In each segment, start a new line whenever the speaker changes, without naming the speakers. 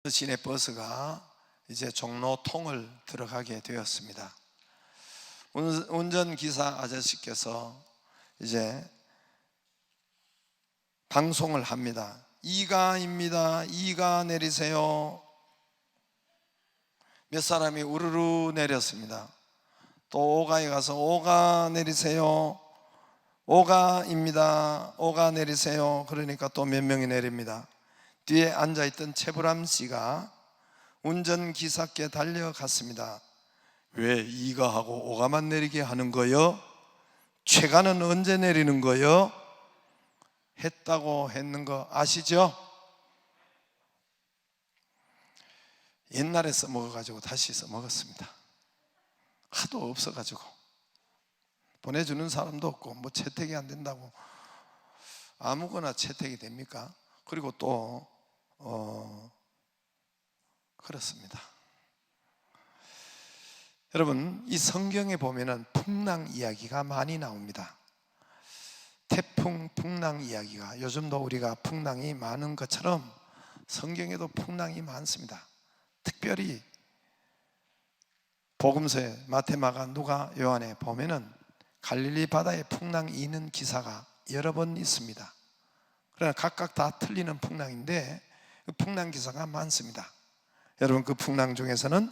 시내 버스가 이제 종로통을 들어가게 되었습니다. 운전기사 아저씨께서 이제 방송을 합니다. 2가입니다. 2가 내리세요. 몇 사람이 우르르 내렸습니다. 또 5가에 가서 5가 내리세요. 5가입니다. 5가 내리세요. 그러니까 또 몇 명이 내립니다. 뒤에 앉아있던 최불암 씨가 운전기사께 달려갔습니다. 왜 2가 하고 5가만 내리게 하는 거요? 최가는 언제 내리는 거요? 했다고 했는 거 아시죠? 옛날에 써먹어가지고 다시 써먹었습니다. 하도 없어가지고 보내주는 사람도 없고 뭐 채택이 안 된다고. 아무거나 채택이 됩니까? 그리고 또 그렇습니다. 여러분, 이 성경에 보면은 풍랑 이야기가 많이 나옵니다. 태풍, 풍랑 이야기가, 요즘도 우리가 풍랑이 많은 것처럼 성경에도 풍랑이 많습니다. 특별히 복음서에 마태, 마가, 누가, 요한에 보면은 갈릴리 바다에 풍랑이 있는 기사가 여러 번 있습니다. 그러나 각각 다 틀리는 풍랑인데 그 풍랑 기사가 많습니다. 여러분, 그 풍랑 중에서는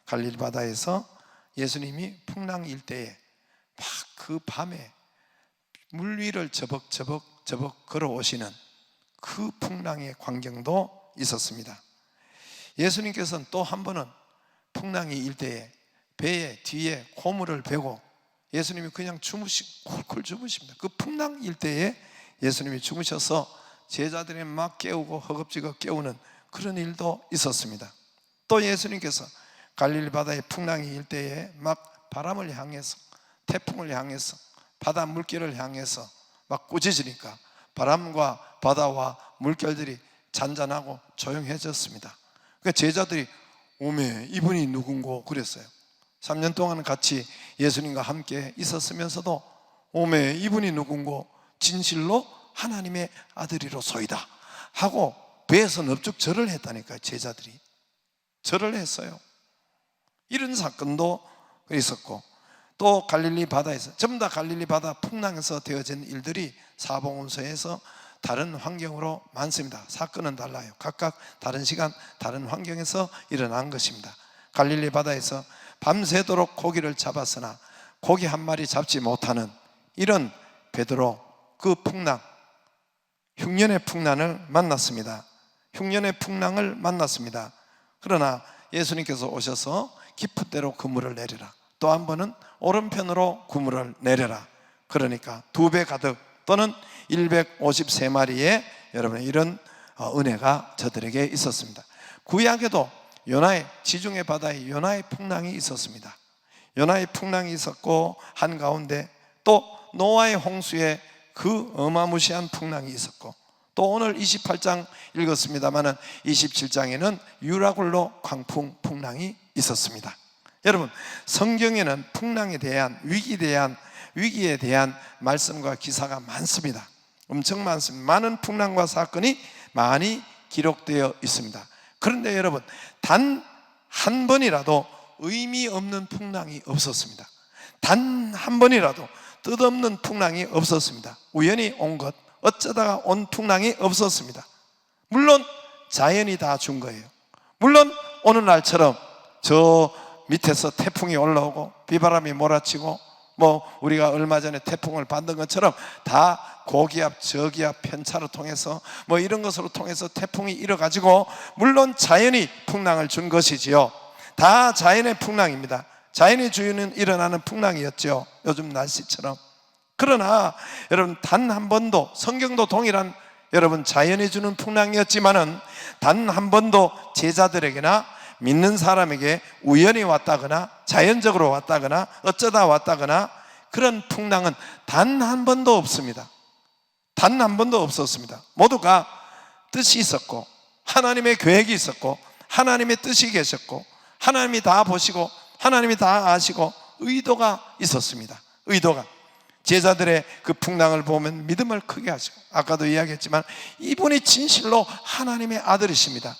갈릴리 바다에서 예수님이 풍랑 일대에 막 그 밤에 물 위를 저벅저벅 걸어오시는 그 풍랑의 광경도 있었습니다. 예수님께서는 또 한 번은 풍랑이 일대에 배의 뒤에 고무를 베고 예수님이 그냥 쿨쿨 주무십니다. 그 풍랑 일대에 예수님이 주무셔서 제자들이 막 깨우고 허겁지겁 깨우는 그런 일도 있었습니다. 또 예수님께서 갈릴리 바다의 풍랑이 일대에 막 바람을 향해서, 태풍을 향해서, 바다 물결을 향해서 막 꾸짖으니까 바람과 바다와 물결들이 잔잔하고 조용해졌습니다. 그러니까 제자들이 오메 이분이 누군고 그랬어요. 3년 동안 같이 예수님과 함께 있었으면서도 오메 이분이 누군고 진실로 하나님의 아들이로소이다 하고 배에서 넙죽 절을 했다니까요. 제자들이 절을 했어요. 이런 사건도 있었고, 또 갈릴리 바다에서, 전부 다 갈릴리 바다 풍랑에서 되어진 일들이 사복음서에서 다른 환경으로 많습니다. 사건은 달라요. 각각 다른 시간 다른 환경에서 일어난 것입니다. 갈릴리 바다에서 밤새도록 고기를 잡았으나 고기 한 마리 잡지 못하는 이런 베드로, 그 풍랑, 흉년의 풍랑을 만났습니다. 흉년의 풍랑을 만났습니다. 그러나 예수님께서 오셔서 깊은 데로 그물을 내리라, 또 한 번은 오른편으로 그물을 내려라. 그러니까 2배 가득 또는 153마리의 여러분의 이런 은혜가 저들에게 있었습니다. 구약에도 요나의, 지중해 바다에 요나의 풍랑이 있었습니다. 요나의 풍랑이 있었고, 한가운데 또 노아의 홍수에 그 어마무시한 풍랑이 있었고, 또 오늘 28장 읽었습니다마는 27장에는 유라굴로 광풍 풍랑이 있었습니다. 여러분, 성경에는 풍랑에 대한, 위기에 대한 말씀과 기사가 많습니다. 엄청 많습니다. 많은 풍랑과 사건이 많이 기록되어 있습니다. 그런데 여러분, 단 한 번이라도 의미 없는 풍랑이 없었습니다. 단 한 번이라도 뜻없는 풍랑이 없었습니다. 우연히 온 것, 어쩌다가 온 풍랑이 없었습니다. 물론 자연이 다 준 거예요. 물론 어느 날처럼 저 밑에서 태풍이 올라오고 비바람이 몰아치고, 뭐 우리가 얼마 전에 태풍을 받은 것처럼 다 고기압, 저기압, 편차를 통해서 뭐 이런 것으로 통해서 태풍이 일어가지고, 물론 자연이 풍랑을 준 것이지요. 다 자연의 풍랑입니다. 자연의 주인은 일어나는 풍랑이었죠. 요즘 날씨처럼. 그러나 여러분, 단 한 번도, 성경도 동일한 여러분 자연이 주는 풍랑이었지만은 단 한 번도 제자들에게나 믿는 사람에게 우연히 왔다거나 자연적으로 왔다거나 어쩌다 왔다거나 그런 풍랑은 단 한 번도 없습니다. 단 한 번도 없었습니다. 모두가 뜻이 있었고, 하나님의 계획이 있었고, 하나님의 뜻이 계셨고, 하나님이 다 보시고, 하나님이 다 아시고, 의도가 있었습니다. 의도가. 제자들의 그 풍랑을 보면 믿음을 크게 하시고, 아까도 이야기했지만 이분이 진실로 하나님의 아들이십니다.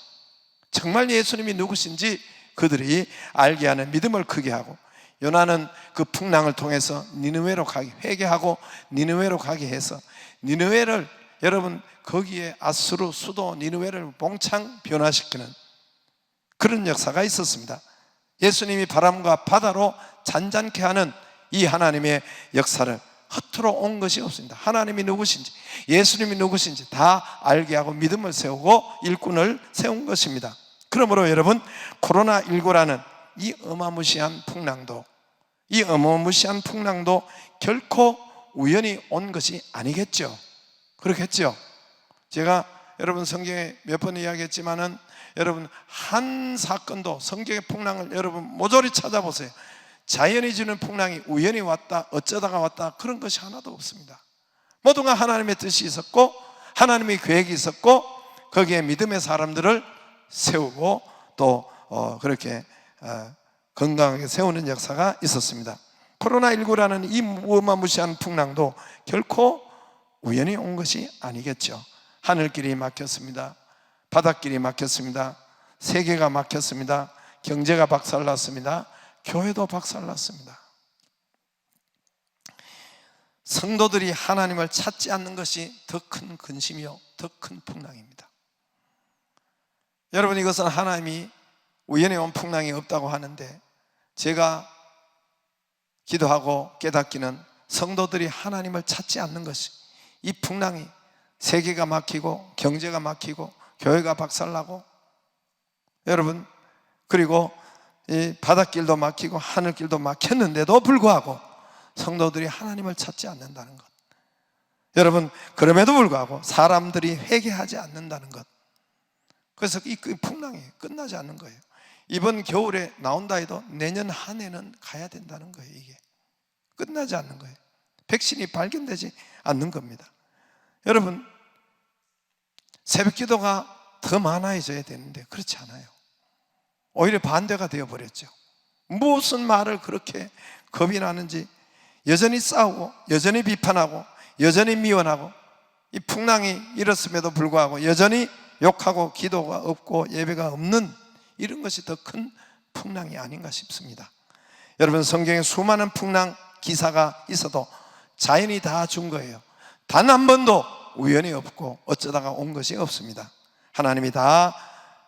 정말 예수님이 누구신지 그들이 알게 하는 믿음을 크게 하고, 요나는 그 풍랑을 통해서 니느웨로 가게 회개하고 니느웨로 가게 해서 니느웨를, 여러분 거기에 아수르 수도 니느웨를 몽창 변화시키는 그런 역사가 있었습니다. 예수님이 바람과 바다로 잔잔케 하는 이 하나님의 역사를 허투루 온 것이 없습니다. 하나님이 누구신지, 예수님이 누구신지 다 알게 하고 믿음을 세우고 일꾼을 세운 것입니다. 그러므로 여러분, 코로나19라는 이 어마무시한 풍랑도, 이 어마무시한 풍랑도 결코 우연히 온 것이 아니겠죠. 그렇겠죠. 제가 여러분 성경에 몇 번 이야기했지만은, 여러분 한 사건도 성경의 풍랑을 여러분 모조리 찾아보세요. 자연이 주는 풍랑이 우연히 왔다, 어쩌다가 왔다, 그런 것이 하나도 없습니다. 모두가 하나님의 뜻이 있었고 하나님의 계획이 있었고 거기에 믿음의 사람들을 세우고 또 그렇게 건강하게 세우는 역사가 있었습니다. 코로나19라는 이 무마무시한 풍랑도 결코 우연히 온 것이 아니겠죠. 하늘길이 막혔습니다. 바닷길이 막혔습니다. 세계가 막혔습니다. 경제가 박살났습니다. 교회도 박살났습니다. 성도들이 하나님을 찾지 않는 것이 더 큰 근심이요 더 큰 풍랑입니다. 여러분, 이것은 하나님이 우연히 온 풍랑이 없다고 하는데, 제가 기도하고 깨닫기는 성도들이 하나님을 찾지 않는 것이, 이 풍랑이 세계가 막히고 경제가 막히고 교회가 박살나고, 여러분 그리고 이 바닷길도 막히고 하늘길도 막혔는데도 불구하고 성도들이 하나님을 찾지 않는다는 것, 여러분 그럼에도 불구하고 사람들이 회개하지 않는다는 것, 그래서 이 풍랑이 끝나지 않는 거예요. 이번 겨울에 나온다 해도 내년 한 해는 가야 된다는 거예요. 이게 끝나지 않는 거예요. 백신이 발견되지 않는 겁니다. 여러분, 새벽 기도가 더 많아져야 되는데 그렇지 않아요. 오히려 반대가 되어버렸죠. 무슨 말을 그렇게 겁이 나는지 여전히 싸우고 여전히 비판하고 여전히 미워하고, 이 풍랑이 일었음에도 불구하고 여전히 욕하고 기도가 없고 예배가 없는 이런 것이 더 큰 풍랑이 아닌가 싶습니다. 여러분, 성경에 수많은 풍랑 기사가 있어도 자연이 다 준 거예요. 단 한 번도 우연이 없고 어쩌다가 온 것이 없습니다. 하나님이 다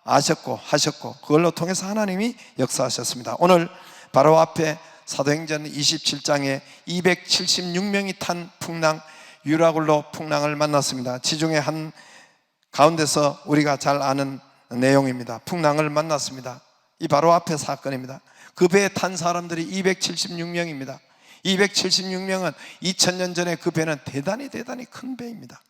아셨고 하셨고 그걸로 통해서 하나님이 역사하셨습니다. 오늘 바로 앞에 사도행전 27장에 276명이 탄 풍랑, 유라굴로 풍랑을 만났습니다. 지중해 한 가운데서 우리가 잘 아는 내용입니다. 풍랑을 만났습니다. 이 바로 앞에 사건입니다. 그 배에 탄 사람들이 276명입니다. 276명은 2000년 전에 그 배는 대단히 큰 배입니다.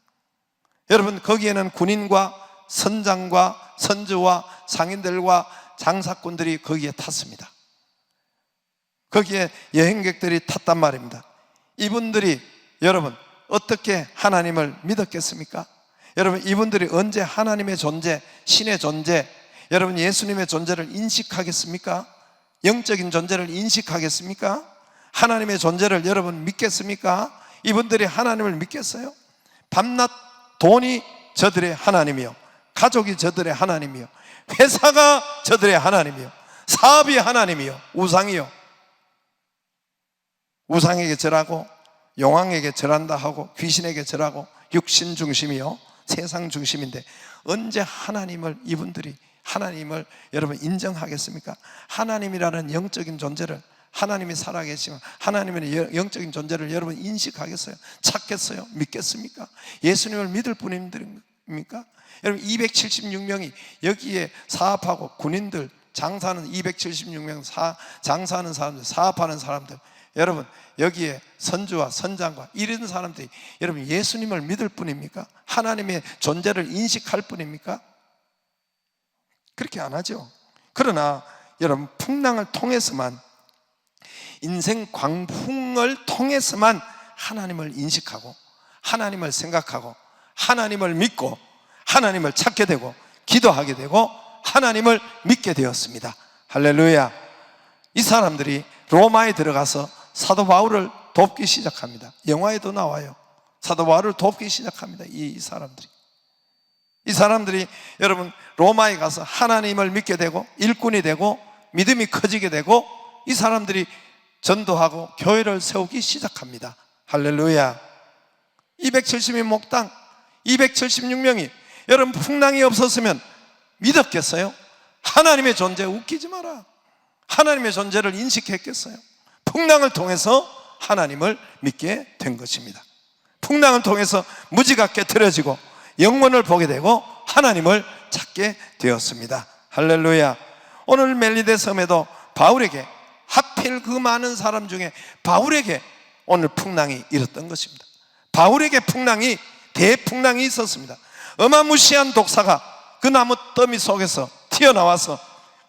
여러분, 거기에는 군인과 선장과 선주와 상인들과 장사꾼들이 거기에 탔습니다. 거기에 여행객들이 탔단 말입니다. 이분들이 여러분 어떻게 하나님을 믿었겠습니까? 여러분, 이분들이 언제 하나님의 존재, 신의 존재, 여러분 예수님의 존재를 인식하겠습니까? 영적인 존재를 인식하겠습니까? 하나님의 존재를 여러분 믿겠습니까? 이분들이 하나님을 믿겠어요? 밤낮 돈이 저들의 하나님이요, 가족이 저들의 하나님이요, 회사가 저들의 하나님이요, 사업이 하나님이요, 우상이요. 우상에게 절하고 용왕에게 절한다 하고 귀신에게 절하고 육신 중심이요 세상 중심인데, 언제 하나님을, 이분들이 하나님을 여러분 인정하겠습니까? 하나님이라는 영적인 존재를, 하나님이 살아계시면 하나님의 영적인 존재를 여러분 인식하겠어요? 찾겠어요? 믿겠습니까? 예수님을 믿을 분입니까? 여러분 276명이 여기에 사업하고 군인들, 장사하는 276명, 장사하는 사람들, 사업하는 사람들, 여러분 여기에 선주와 선장과 이런 사람들이 여러분 예수님을 믿을 뿐입니까? 하나님의 존재를 인식할 뿐입니까? 그렇게 안 하죠. 그러나 여러분 풍랑을 통해서만, 인생 광풍을 통해서만 하나님을 인식하고 하나님을 생각하고 하나님을 믿고 하나님을 찾게 되고 기도하게 되고 하나님을 믿게 되었습니다. 할렐루야. 이 사람들이 로마에 들어가서 사도 바울을 돕기 시작합니다. 영화에도 나와요. 사도 바울을 돕기 시작합니다. 이 사람들이. 이 사람들이 여러분 로마에 가서 하나님을 믿게 되고 일꾼이 되고 믿음이 커지게 되고 이 사람들이 전도하고 교회를 세우기 시작합니다. 할렐루야. 270인 목당 276명이 여러분 풍랑이 없었으면 믿었겠어요? 하나님의 존재 웃기지 마라. 하나님의 존재를 인식했겠어요? 풍랑을 통해서 하나님을 믿게 된 것입니다. 풍랑을 통해서 무지가 깨트려지고 영원을 보게 되고 하나님을 찾게 되었습니다. 할렐루야. 오늘 멜리데 섬에도 바울에게 하필 그 많은 사람 중에 바울에게 오늘 풍랑이 일었던 것입니다. 바울에게 풍랑이 대풍랑이 있었습니다. 어마무시한 독사가 그 나무 더미 속에서 튀어나와서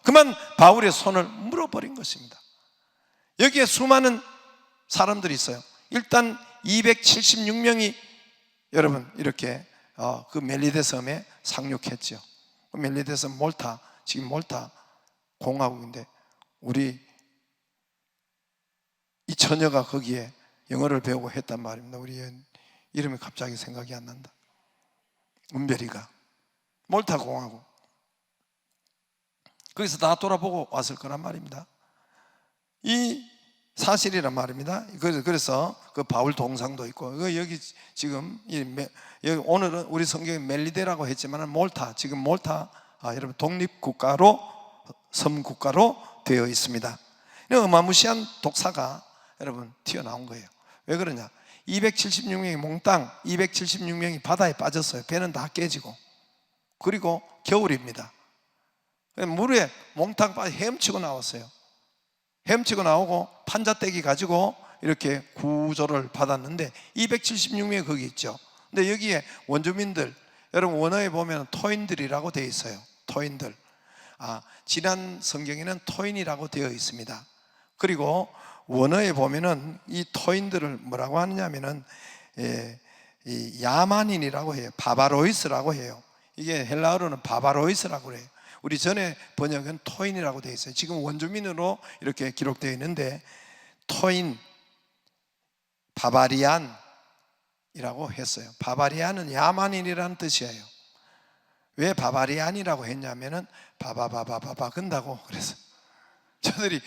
그만 바울의 손을 물어버린 것입니다. 여기에 수많은 사람들이 있어요. 일단 276명이 여러분 이렇게 그 멜리데 섬에 상륙했죠. 멜리데 섬 몰타, 지금 몰타 공화국인데 우리 이 처녀가 거기에 영어를 배우고 했단 말입니다. 우리 이름이 갑자기 생각이 안 난다. 은별이가 몰타 공화국 거기서 다 돌아보고 왔을 거란 말입니다. 이 사실이란 말입니다. 그래서 그 바울 동상도 있고 여기 지금 여기 오늘은 우리 성경에 멜리데라고 했지만 몰타, 지금 몰타 여러분 독립국가로 섬국가로 되어 있습니다. 어마무시한 독사가 여러분 튀어나온 거예요. 왜 그러냐? 276명이 몽땅 276명이 바다에 빠졌어요. 배는 다 깨지고. 그리고 겨울입니다. 물에 몽땅 빠져 헤엄치고 나왔어요. 헤엄치고 나오고 판자떼기 가지고 이렇게 구조를 받았는데 276명이 거기 있죠. 근데 여기에 원주민들, 여러분 원어에 보면 토인들이라고 되어 있어요. 토인들. 지난 성경에는 토인이라고 되어 있습니다. 그리고 원어에 보면은 이 토인들을 뭐라고 하느냐면은 이 야만인이라고 해요. 바바로이스라고 해요. 이게 헬라어로는 바바로이스라고 그래요. 우리 전에 번역은 토인이라고 되어 있어요. 지금 원주민으로 이렇게 기록되어 있는데 토인, 바바리안이라고 했어요. 바바리안은 야만인이라는 뜻이에요. 왜 바바리안이라고 했냐면은 바바바바바바 근다고 그래서 저들이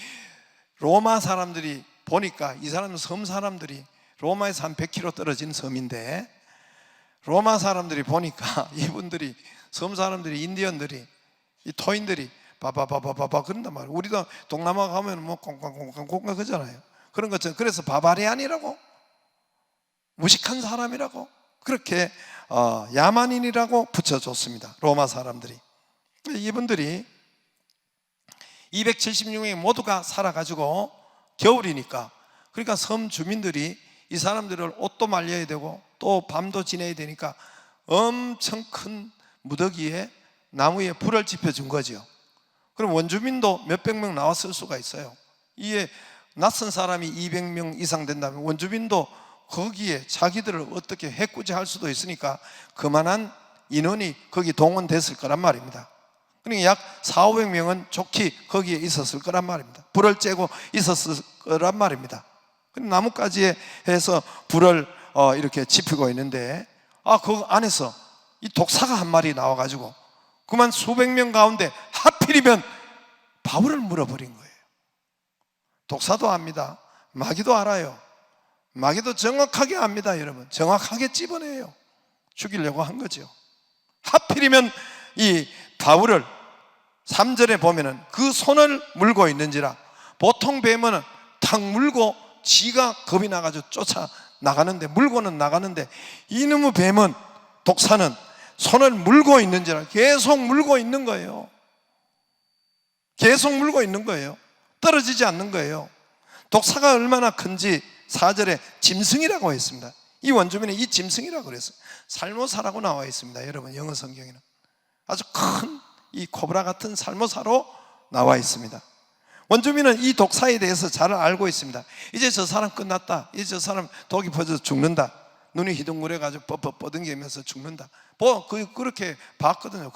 로마 사람들이 보니까 이 사람은 섬 사람들이 로마에서 한 100km 떨어진 섬인데 로마 사람들이 보니까 이분들이 섬 사람들이 인디언들이 이 토인들이 바바바바바바 그런단 말이에요. 우리도 동남아 가면 뭐 꽁꽁꽁꽁꽁 그러잖아요. 그런 것처럼 그래서 바바리안이라고 무식한 사람이라고 그렇게 야만인이라고 붙여줬습니다. 로마 사람들이. 이분들이 276명이 모두가 살아가지고 겨울이니까 그러니까 섬 주민들이 이 사람들을 옷도 말려야 되고 또 밤도 지내야 되니까 엄청 큰 무더기에 나무에 불을 지펴준 거죠. 그럼 원주민도 몇백 명 나왔을 수가 있어요. 이에 낯선 사람이 200명 이상 된다면 원주민도 거기에 자기들을 어떻게 해꾸지할 수도 있으니까 그만한 인원이 거기 동원됐을 거란 말입니다. 그러니까 약 400~500명은 좋게 거기에 있었을 거란 말입니다. 불을 쬐고 있었을 거란 말입니다. 나뭇가지에 해서 불을 이렇게 지피고 있는데 그 안에서 이 독사가 한 마리 나와가지고 그만 수백 명 가운데 하필이면 바울을 물어버린 거예요. 독사도 압니다. 마귀도 알아요. 마귀도 정확하게 압니다. 여러분 정확하게 찝어내요. 죽이려고 한 거죠. 하필이면 이 바울을 3절에 보면은 그 손을 물고 있는지라 보통 뱀은 탁 물고 지가 겁이 나가지고 쫓아 나가는데 물고는 나가는데 이놈의 뱀은 독사는 손을 물고 있는지라 계속 물고 있는 거예요. 계속 물고 있는 거예요. 떨어지지 않는 거예요. 독사가 얼마나 큰지 4절에 짐승이라고 했습니다. 이 원주민은 이 짐승이라고 그랬어요. 살모사라고 나와 있습니다. 여러분 영어 성경에는 아주 큰 이 코브라 같은 살모사로 나와 있습니다. 원주민은 이 독사에 대해서 잘 알고 있습니다. 이제 저 사람 끝났다. 이제 저 사람 독이 퍼져서 죽는다. 눈이 희둥거려가지고 뻣뻣 뻗은기면서 죽는다. 그렇게 봤거든요.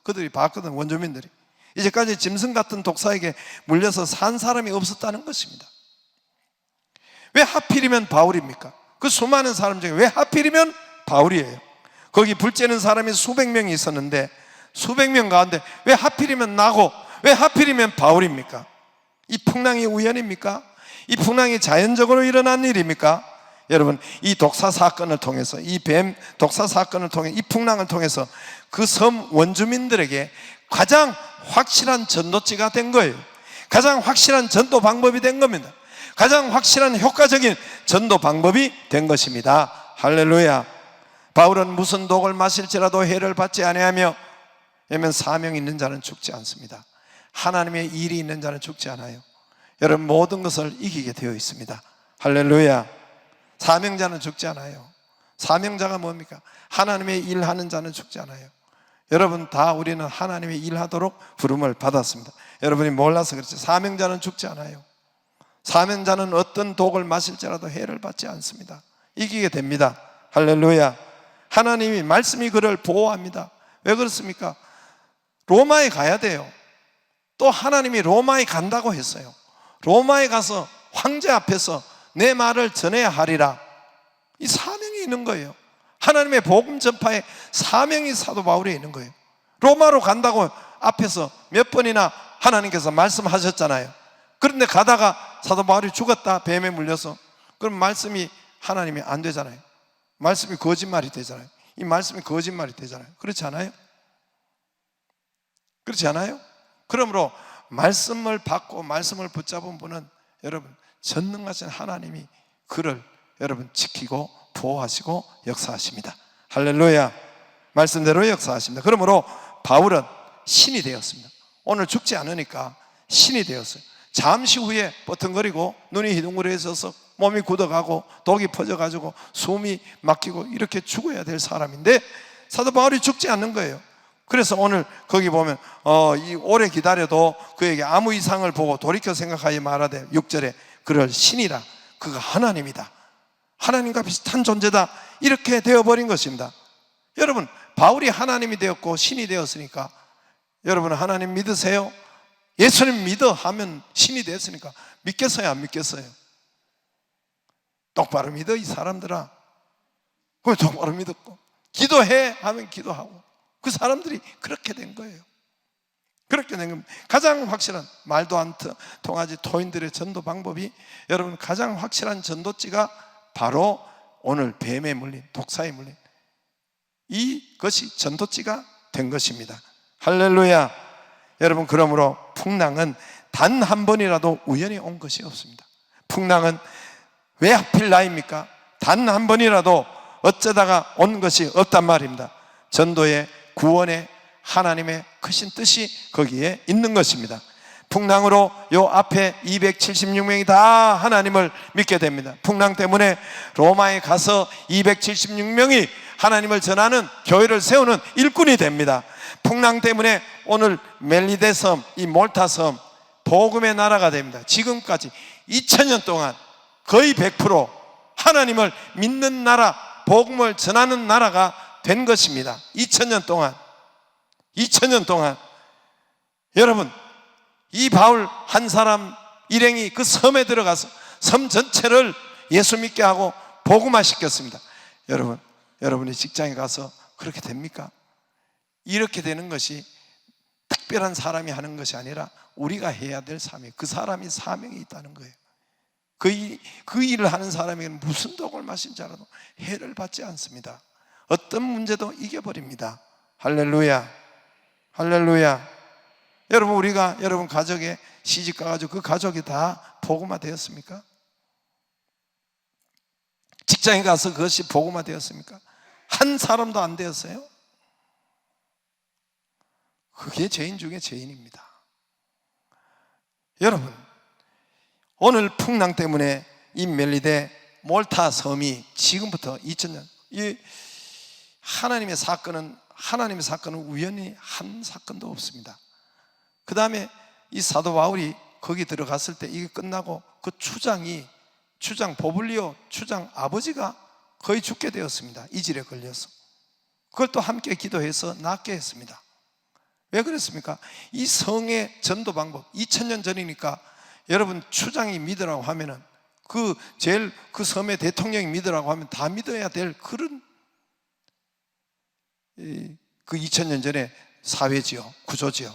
그들이 봤거든. 원주민들이 이제까지 짐승 같은 독사에게 물려서 산 사람이 없었다는 것입니다. 왜 하필이면 바울입니까? 그 수많은 사람 중에 왜 하필이면 바울이에요? 거기 불 쬐는 사람이 수백 명이 있었는데 수백 명 가운데 왜 하필이면 나고 왜 하필이면 바울입니까? 이 풍랑이 우연입니까? 이 풍랑이 자연적으로 일어난 일입니까? 여러분, 이 독사 사건을 통해서, 이 뱀 독사 사건을 통해, 이 풍랑을 통해서 그 섬 원주민들에게 가장 확실한 전도지가 된 거예요. 가장 확실한 전도 방법이 된 겁니다. 가장 확실한 효과적인 전도 방법이 된 것입니다. 할렐루야. 바울은 무슨 독을 마실지라도 해를 받지 아니하며, 왜냐하면 사명이 있는 자는 죽지 않습니다. 하나님의 일이 있는 자는 죽지 않아요. 여러분, 모든 것을 이기게 되어 있습니다. 할렐루야. 사명자는 죽지 않아요. 사명자가 뭡니까? 하나님의 일하는 자는 죽지 않아요. 여러분, 다 우리는 하나님의 일하도록 부름을 받았습니다. 여러분이 몰라서 그렇지, 사명자는 죽지 않아요. 사명자는 어떤 독을 마실지라도 해를 받지 않습니다. 이기게 됩니다. 할렐루야. 하나님이, 말씀이 그를 보호합니다. 왜 그렇습니까? 로마에 가야 돼요. 또 하나님이 로마에 간다고 했어요. 로마에 가서 황제 앞에서 내 말을 전해야 하리라. 이 사명이 있는 거예요. 하나님의 복음 전파에 사명이 사도 바울에 있는 거예요. 로마로 간다고 앞에서 몇 번이나 하나님께서 말씀하셨잖아요. 그런데 가다가 사도 바울이 죽었다, 뱀에 물려서. 그럼 말씀이 하나님이 안 되잖아요. 말씀이 거짓말이 되잖아요. 이 말씀이 거짓말이 되잖아요. 그렇지 않아요? 그렇지 않아요? 그러므로 말씀을 받고 말씀을 붙잡은 분은 여러분, 전능하신 하나님이 그를 여러분 지키고 보호하시고 역사하십니다. 할렐루야. 말씀대로 역사하십니다. 그러므로 바울은 신이 되었습니다. 오늘 죽지 않으니까 신이 되었어요. 잠시 후에 버튼거리고 눈이 희둥그레져서 몸이 굳어가고 독이 퍼져가지고 숨이 막히고 이렇게 죽어야 될 사람인데 사도 바울이 죽지 않는 거예요. 그래서 오늘 거기 보면 이 오래 기다려도 그에게 아무 이상을 보고 돌이켜 생각하여 말하되 6절에 그를 신이라, 그가 하나님이다, 하나님과 비슷한 존재다, 이렇게 되어버린 것입니다. 여러분, 바울이 하나님이 되었고 신이 되었으니까 여러분은 하나님 믿으세요? 예수님 믿어 하면 신이 됐으니까 믿겠어요, 안 믿겠어요? 똑바로 믿어, 이 사람들아. 왜 똑바로 믿었고, 기도해 하면 기도하고, 그 사람들이 그렇게 된 거예요. 그렇게 된 겁니다. 가장 확실한, 말도 안 통하지 토인들의 전도 방법이, 여러분, 가장 확실한 전도지가 바로 오늘 뱀에 물린, 독사에 물린 이것이 전도지가 된 것입니다. 할렐루야. 여러분, 그러므로 풍랑은 단 한 번이라도 우연히 온 것이 없습니다. 풍랑은 왜 하필 나입니까? 단 한 번이라도 어쩌다가 온 것이 없단 말입니다. 전도의, 구원의 하나님의 크신 뜻이 거기에 있는 것입니다. 풍랑으로 요 앞에 276명이 다 하나님을 믿게 됩니다. 풍랑 때문에 로마에 가서 276명이 하나님을 전하는 교회를 세우는 일꾼이 됩니다. 풍랑 때문에 오늘 멜리데 섬, 이 몰타 섬, 복음의 나라가 됩니다. 지금까지 2000년 동안 거의 100% 하나님을 믿는 나라, 복음을 전하는 나라가 된 것입니다. 2000년 동안 여러분, 이 바울 한 사람 일행이 그 섬에 들어가서 섬 전체를 예수 믿게 하고 복음화 시켰습니다. 여러분이 직장에 가서 그렇게 됩니까? 이렇게 되는 것이 특별한 사람이 하는 것이 아니라 우리가 해야 될 사명, 그 사람이 사명이 있다는 거예요. 그 일을 하는 사람에게는 무슨 독을 마신지 알아도 해를 받지 않습니다. 어떤 문제도 이겨버립니다. 할렐루야. 할렐루야. 여러분, 우리가 여러분 가족에 시집 가가지고 그 가족이 다 복음화 되었습니까? 직장에 가서 그것이 복음화 되었습니까? 한 사람도 안 되었어요? 그게 죄인 중에 죄인입니다. 여러분, 오늘 풍랑 때문에 이 멜리데 몰타 섬이 지금부터 2000년, 이 하나님의 사건은 우연히 한 사건도 없습니다. 그 다음에 이 사도 바울이 거기 들어갔을 때 이게 끝나고 그 추장 보블리오 추장 아버지가 거의 죽게 되었습니다. 이질에 걸려서. 그걸 또 함께 기도해서 낫게 했습니다. 왜 그랬습니까? 이 성의 전도 방법, 2000년 전이니까 여러분, 추장이 믿으라고 하면은 그 섬의 대통령이 믿으라고 하면 다 믿어야 될 그런 그 2000년 전에 사회지요, 구조지요.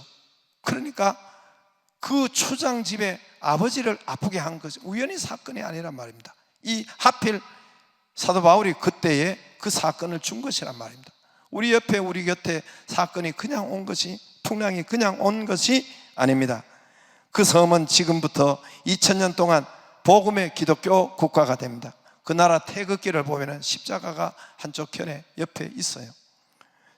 그러니까 그 초장집의 아버지를 아프게 한 것이 우연히 사건이 아니란 말입니다. 이 하필 사도 바울이 그때에 그 사건을 준 것이란 말입니다. 우리 옆에 우리 곁에 사건이 그냥 온 것이, 풍랑이 그냥 온 것이 아닙니다. 그 섬은 지금부터 2000년 동안 복음의 기독교 국가가 됩니다. 그 나라 태극기를 보면 십자가가 한쪽 편에 옆에 있어요.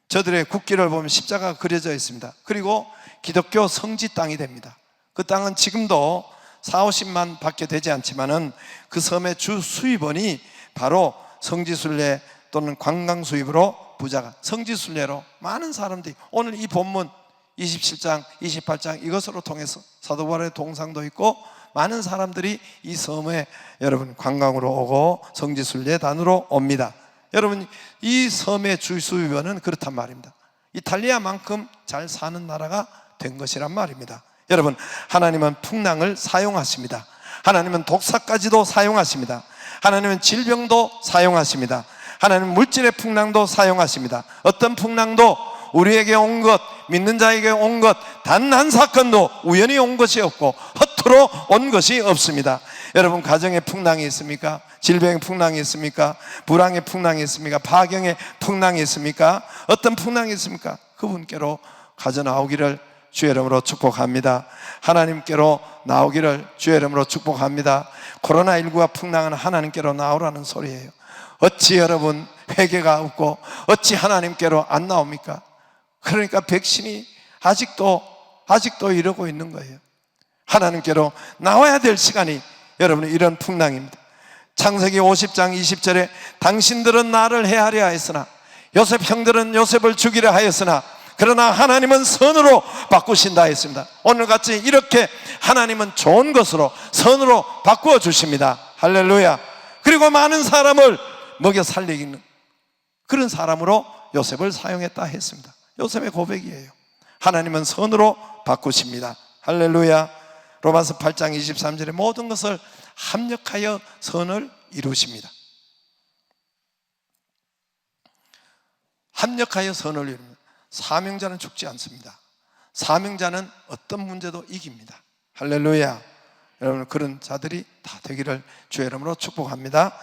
저들의 국기를 보면 십자가가 그려져 있습니다. 그리고 기독교 성지 땅이 됩니다. 그 땅은 지금도 40~50만 밖에 되지 않지만은 그 섬의 주 수입원이 바로 성지순례 또는 관광 수입으로 부자가, 성지순례로 많은 사람들이, 오늘 이 본문 27장, 28장 이것으로 통해서 사도 바울의 동상도 있고 많은 사람들이 이 섬에 여러분 관광으로 오고 성지순례단으로 옵니다. 여러분, 이 섬의 주 수입원은 그렇단 말입니다. 이탈리아만큼 잘 사는 나라가 된 것이란 말입니다. 여러분, 하나님은 풍랑을 사용하십니다. 하나님은 독사까지도 사용하십니다. 하나님은 질병도 사용하십니다. 하나님은 물질의 풍랑도 사용하십니다. 어떤 풍랑도 우리에게 온 것, 믿는 자에게 온 것 단 한 사건도 우연히 온 것이 없고 허투루 온 것이 없습니다. 여러분, 가정에 풍랑이 있습니까? 질병의 풍랑이 있습니까? 불황의 풍랑이 있습니까? 파경의 풍랑이 있습니까? 어떤 풍랑이 있습니까? 그분께로 가져 나오기를 주의 이름으로 축복합니다. 하나님께로 나오기를 주의 이름으로 축복합니다. 코로나19가 풍랑은 하나님께로 나오라는 소리예요. 어찌 여러분 회개가 없고 어찌 하나님께로 안 나옵니까? 그러니까 백신이 아직도 이러고 있는 거예요. 하나님께로 나와야 될 시간이 여러분 이런 풍랑입니다. 창세기 50장 20절에 당신들은 나를 해하려 하였으나 요셉 형들은 요셉을 죽이려 하였으나 그러나 하나님은 선으로 바꾸신다 했습니다. 오늘같이 이렇게 하나님은 좋은 것으로 선으로 바꾸어 주십니다. 할렐루야. 그리고 많은 사람을 먹여 살리는 그런 사람으로 요셉을 사용했다 했습니다. 요셉의 고백이에요. 하나님은 선으로 바꾸십니다. 할렐루야. 로마서 8장 23절에 모든 것을 합력하여 선을 이루십니다. 합력하여 선을 이룹니다. 사명자는 죽지 않습니다. 사명자는 어떤 문제도 이깁니다. 할렐루야. 여러분, 그런 자들이 다 되기를 주의 이름으로 축복합니다.